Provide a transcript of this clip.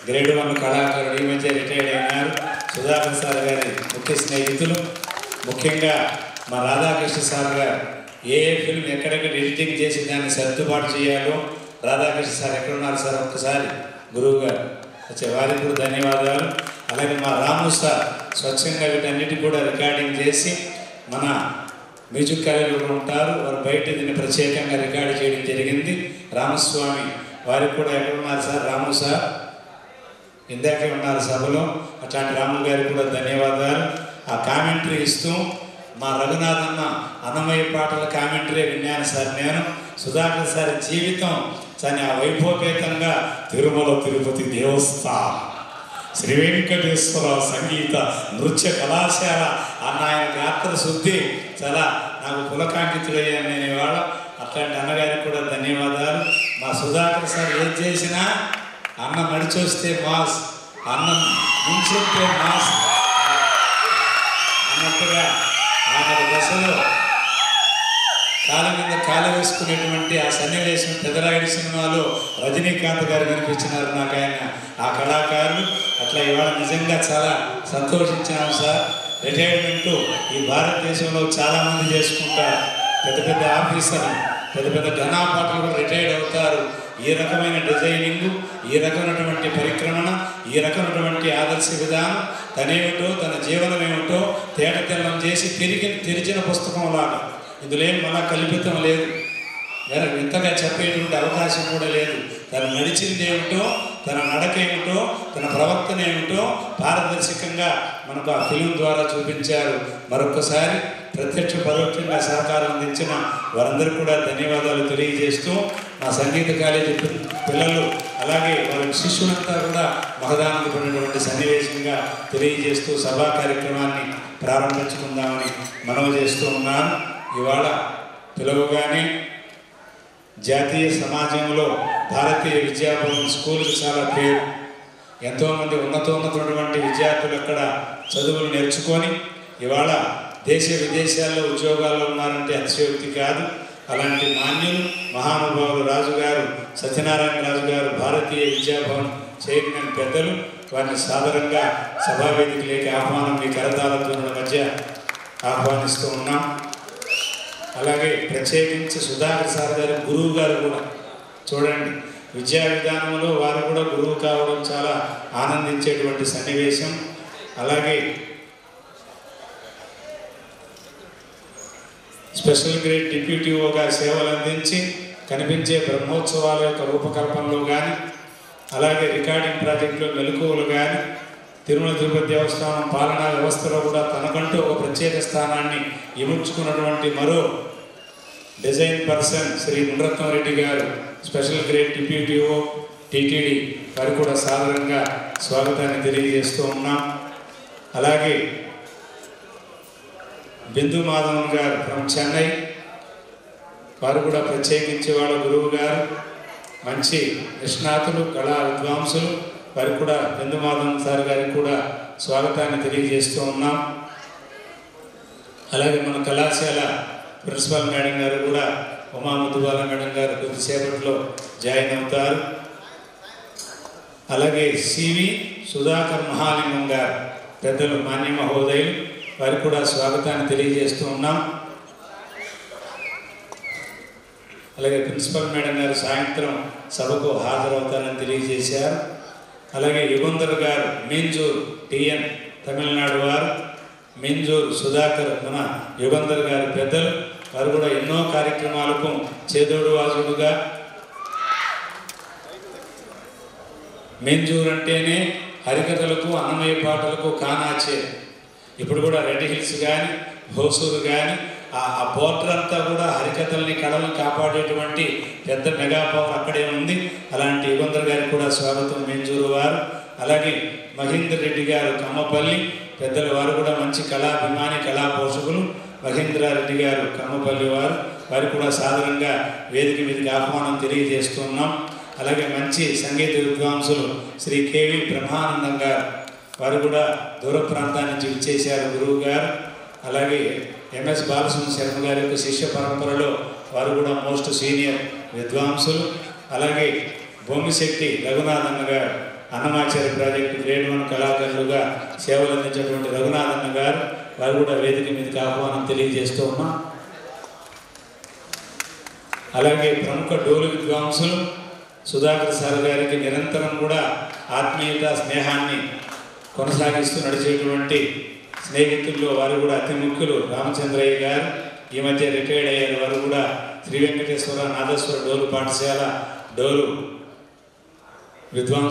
Grade 1 కళాకారుడు, ఈ మధ్య రిటైర్డ్ అయినారు. సుధాకర్ సార్ గారి ముఖ్య స్నేహితులు. ముఖ్యంగా మా రాధాకృష్ణ సార్ గారు ఏ ఫిల్మ్ ఎక్కడెక్కడ ఎడిటింగ్ చేసి దాన్ని సర్దుబాటు చేయాలో రాధాకృష్ణ సార్ ఎక్కడున్నారు సార్ ఒక్కసారి గురువు గారు వచ్చే వారికి కూడా ధన్యవాదాలు. అలాగే మా రాము సార్ స్వచ్ఛంగా వీటన్నిటి కూడా రికార్డింగ్ చేసి మన మ్యూజిక్ కాలేజీలో ఉంటారు. వారు బయట దీన్ని ప్రత్యేకంగా రికార్డు చేయడం జరిగింది. రామస్వామి వారికి కూడా ఎక్కడున్నారు సార్? రాము సార్ ఇందాకే ఉన్నారు సభలో. అట్లాంటి రాము గారికి కూడా ధన్యవాదాలు. ఆ కామెంటరీ ఇస్తూ మా రఘునాథన్న అన్నమయ్య పాటల కామెంటరీ విన్నాను సార్ నేను. సుధాకర్ సార్ జీవితం చాలా వైభవపేతంగా తిరుమల తిరుపతి దేవస్థానం, శ్రీ వెంకటేశ్వర సంగీత నృత్య కళాశాల అన్న ఆయన గాత్ర శుద్ధి చాలా నాకు పులకాంకితుడయ్యాను నేను ఇవాళ. అట్లాంటి అన్నగారికి కూడా ధన్యవాదాలు. మా సుధాకర్ సార్ ఏం చేసినా అన్నం నడిచొస్తే మాస్, అన్నం ముంచెత్తే మాస్ అన్నట్టుగా ఆయన దశలో కాలు మీద కాలు వేసుకునేటువంటి ఆ సన్నివేశం పెదరాయుడు సినిమాలో రజనీకాంత్ గారు కనిపించినారు నాకు ఆయన, ఆ కళాకారులు. అట్లా ఇవాళ నిజంగా చాలా సంతోషించాము సార్. రిటైర్మెంటు ఈ భారతదేశంలో చాలామంది చేసుకుంటారు. పెద్ద పెద్ద ఆఫీసర్లు, పెద్ద పెద్ద ఘనాపాటలు కూడా రిటైర్డ్ అవుతారు. ఈ రకమైన డిజైనింగ్, ఈ రకమైనటువంటి పరిక్రమణ, ఈ రకమైనటువంటి ఆదర్శ విధానం, తనేమిటో తన జీవనం ఏమిటో తేట తెల్లం చేసి తెరిచిన పుస్తకంలాగా. ఇందులో ఏం మళ్ళా కల్పితం లేదు, వేరే వింతగా చెప్పేటువంటి అవకాశం కూడా లేదు. తను నడిచింది ఏమిటో, తన నడక ఏమిటో, తన ప్రవర్తన ఏమిటో పారదర్శకంగా మనకు ఆ ఫిలిం ద్వారా చూపించారు. మరొకసారి ప్రత్యక్ష పరోక్షంగా సహకారం అందించిన వారందరూ కూడా ధన్యవాదాలు తెలియజేస్తూ, మా సంగీత కాలేజీ పిల్లలు అలాగే వారి శిష్యులంతా కూడా మహదానందపడినటువంటి సన్నివేశంగా తెలియజేస్తూ సభా కార్యక్రమాన్ని ప్రారంభించుకుందామని మనవి చేస్తూ ఉన్నాను. ఇవాళ పిలవగానే జాతీయ సమాజంలో భారతీయ విద్యాభవన్ స్కూల్కి చాలా పేరు. ఎంతోమంది ఉన్నతమైనటువంటి విద్యార్థులు అక్కడ చదువులు నేర్చుకొని ఇవాళ దేశ విదేశాల్లో ఉద్యోగాల్లో ఉన్నారంటే అతిశయోక్తి కాదు. అలాంటి మాన్యులు మహానుభావులు రాజుగారు సత్యనారాయణ రాజు గారు భారతీయ విద్యాభవన్ చైర్మన్ పెద్దలు, వారిని సాదరంగా సభావేదికలోకి ఆహ్వానం మీ కరతాళతో మధ్య ఆహ్వానిస్తూ ఉన్నాం. అలాగే ప్రత్యేకించి సుధాకర్ సార్ గారు గురువు గారు కూడా చూడండి, విద్యా విధానంలో వారు కూడా గురువు కావడం చాలా ఆనందించేటువంటి సన్నివేశం. అలాగే స్పెషల్ గ్రేడ్ డిప్యూటీఓగా సేవలు అందించి కనిపించే బ్రహ్మోత్సవాల యొక్క రూపకల్పనలో కానీ, అలాగే రికార్డింగ్ ప్రాజెక్టులో మెలకువలు కానీ, తిరుమల తిరుపతి దేవస్థానం పాలనా వ్యవస్థలో కూడా తనకంటూ ఒక ప్రత్యేక స్థానాన్ని ఇముడ్చుకున్నటువంటి మరో డిజైన్ పర్సన్ శ్రీ మునరత్నం రెడ్డి గారు, స్పెషల్ గ్రేడ్ డిప్యూటీఓ టీటీడీ, వారు కూడా సాధారణంగా స్వాగతాన్ని తెలియజేస్తూ ఉన్నాం. అలాగే బిందు మాధవన్ గారు ఫ్రమ్ చెన్నై, వారు కూడా ప్రత్యేకించి వాళ్ళ గురువు గారు, మంచి నిష్ణాతులు, కళా విద్వాంసులు, వారికి కూడా బిందు మాధవన్ సార్ గారికి కూడా స్వాగతాన్ని తెలియజేస్తూ ఉన్నాం. అలాగే మన కళాశాల ప్రిన్సిపల్ మేడం గారు కూడా ఉమా ముద్దుబాల మేడం గారు కొద్దిసేపట్లో జాయిన్ అవుతారు. అలాగే సివి సుధాకర్ మహాలింగం గారు పెద్దలు మాన్య మహోదయులు, వారికి కూడా స్వాగతాన్ని తెలియజేస్తూ ఉన్నాం. అలాగే ప్రిన్సిపల్ మేడం గారు సాయంత్రం సభకు హాజరవుతారని తెలియజేశారు. అలాగే యుగంధర్ గారు మీంజూరు టిఎన్ తమిళనాడు వారు, మీంజూరు సుధాకర్ మన యుగంధర్ గారి పెద్దలు, వారు కూడా ఎన్నో కార్యక్రమాలకు చేదోడు వాజుడుగా. మీంజూరు అంటేనే హరికథలకు అన్నమయ్య పాటలకు కానాచే. ఇప్పుడు కూడా రెడ్ హిల్స్ కానీ హోసూరు కానీ ఆ బోర్డర్ అంతా కూడా హరికథల్ని కళలను కాపాడేటువంటి పెద్ద మెగా పవర్ అక్కడే ఉంది. అలాంటి యుగంధర్ గారికి కూడా స్వాగతం మీంజూరు వారు. అలాగే మహేందర్ రెడ్డి గారు కమ్మపల్లి పెద్దలు, వారు కూడా మంచి కళాభిమాని, కళా పోషకులు. మహేంద్రారెడ్డి గారు కమ్మపల్లి వారు, వారికి కూడా సాధారణంగా వేదిక మీదకి ఆహ్వానం తెలియజేస్తున్నాం. అలాగే మంచి సంగీత విద్వాంసులు శ్రీ కేవి బ్రహ్మానందం గారు, వారు కూడా దూర ప్రాంతాన్ని నుంచి విచ్చేశారు గురువు గారు. అలాగే ఎంఎస్ బాలసుబ్రహ్మణ్య శర్మ గారి యొక్క శిష్య పరంపరలో వారు కూడా మోస్ట్ సీనియర్ విద్వాంసులు. అలాగే బొమ్మిశెట్టి రఘునాథన్న గారు అన్నమాచార్య ప్రాజెక్టు గ్రేడ్ 1 కళాకారులుగా సేవలు అందించినటువంటి రఘునాథన్న గారు, వారు కూడా వేదిక మీదకి ఆహ్వానం తెలియజేస్తూ ఉన్నాం. అలాగే ప్రముఖ డోలు విద్వాంసులు సుధాకర్ సార్ గారికి నిరంతరం కూడా ఆత్మీయత స్నేహాన్ని కొనసాగిస్తూ నడిచేటువంటి స్నేహితుల్లో వారు కూడా అతి ముఖ్యులు రామచంద్రయ్య గారు. ఈ మధ్య రిటైర్డ్ అయ్యారు. వారు కూడా శ్రీ వెంకటేశ్వర నాదేశ్వర డోలు పాఠశాల డోలు విద్వాంసులు.